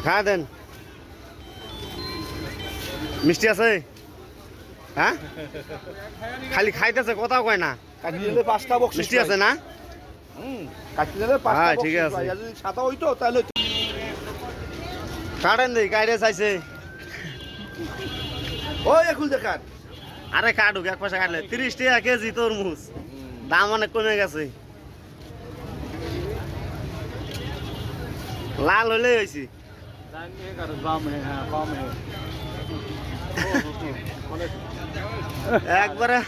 খাওয়া দেন। মিষ্টি আছে? হ্যাঁ, খালি খাইতেছে, কথাও কয় না। মিষ্টি আছে না? হ্যাঁ ঠিক আছে। কাটেন দেই, কাইরে চাইছে। আরে কাটুক, এক পয়সা কাটলে 30 টাকা কেজি তরমুজ, দাম অনেক কমে গেছে। লাল হলে হয়েছি একবারে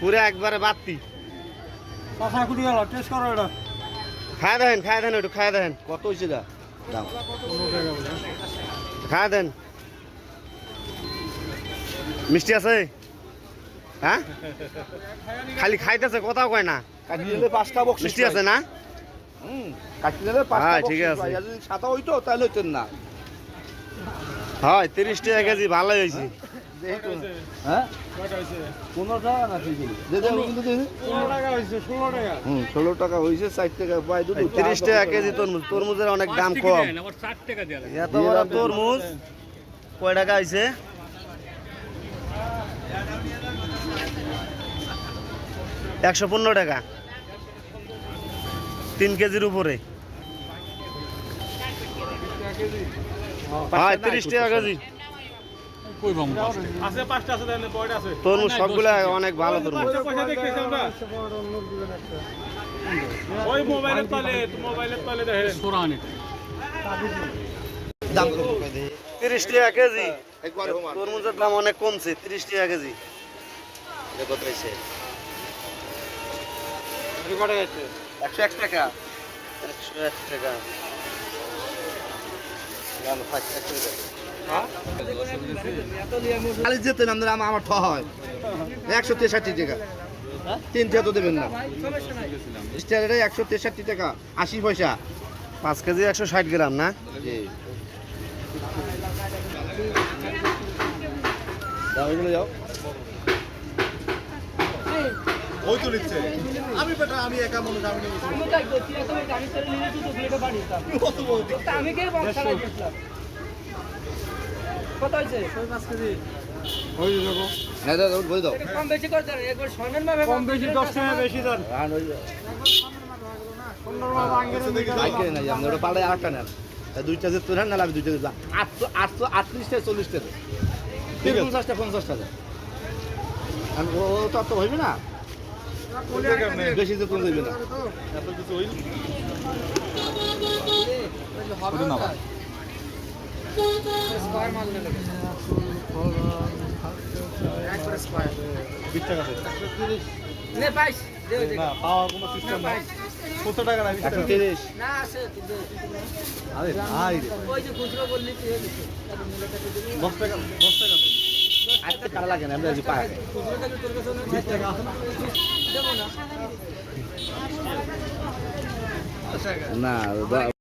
পুরো একবারে বাতি। খায় দেন, খায় দেন, একটু খায় দেন। কত হয়েছে দাম? খায় দেন। মিষ্টি আছে? হ্যাঁ, খালি খাইতেছে, কথাও কয় না। মিষ্টি আছে না? হ্যাঁ ঠিক আছে। সাদা হইতো তাহলে হইতেন না। হয় 30 টাকা কেজি, ভালোই হয়েছে। হ্যাঁ 15 টাকা না? 16 টাকা হয়েছে। 60 টাকা পাই দুটো। 30 টাকা কেজি তরমুজ। তরমুজের অনেক দাম কম। এত বড় তরমুজ কয় টাকা হয়েছে? 115 টাকা, 3 কেজির উপরে। হ্যাঁ 30 টাকা কেজি তরমুজ, সবগুলা অনেক ভালো তরমুজ। দাম 30 টাকা কেজি। তরমুজের দাম অনেক কমছে, 30 টাকা কেজি। 101 টাকা। 101 টাকা। খালি যেতেন আমরা, আমার ঠ হয় 163 টাকা। 3 টাকা তো দেবেন না। স্টারের 163 টাকা 80 পয়সা। 5 কেজি 160 গ্রাম না? যাও ওই তো নিচ্ছে। আমি বেটা, আমি একা মনে আমি কত হয়েছে? 5 কেজি ওই দেখো। হ্যাঁ দাদা বলে দাও। কম বেশি করে দেন, একবার সমান ভাবে কম বেশি 10 টাকা বেশি দেন। রান হই যায়। 15 টাকা আঙ্গের বাইকে না আমরা ওটা পাড়ায় আটটা নেন। দুইটা যে তোরা না লাগে, দুইটা 838 টাকা 40 টাকা। 50 টাকা 50 টাকা। আর ও তো হইবে না, বেশি তো কোন হইবে না। এত কিছু হইল হবে না ভাই। স্কয়ার মাল নেবে একবার স্কয়ার 20 টাকা আছে নে 22 দেও না, পাওয়ার কোনো সিস্টেম নাই। কত টাকা লাগবে? 130 না আছে। আরে ভাই ওই যে খুচরো বললি কি হয়েছে? 10 টাকা 10 টাকা আজকে কারা লাগে না, আমরা যে পাই খুচরো টাকা তোর কাছে 20 টাকা আছে না? দেবো না না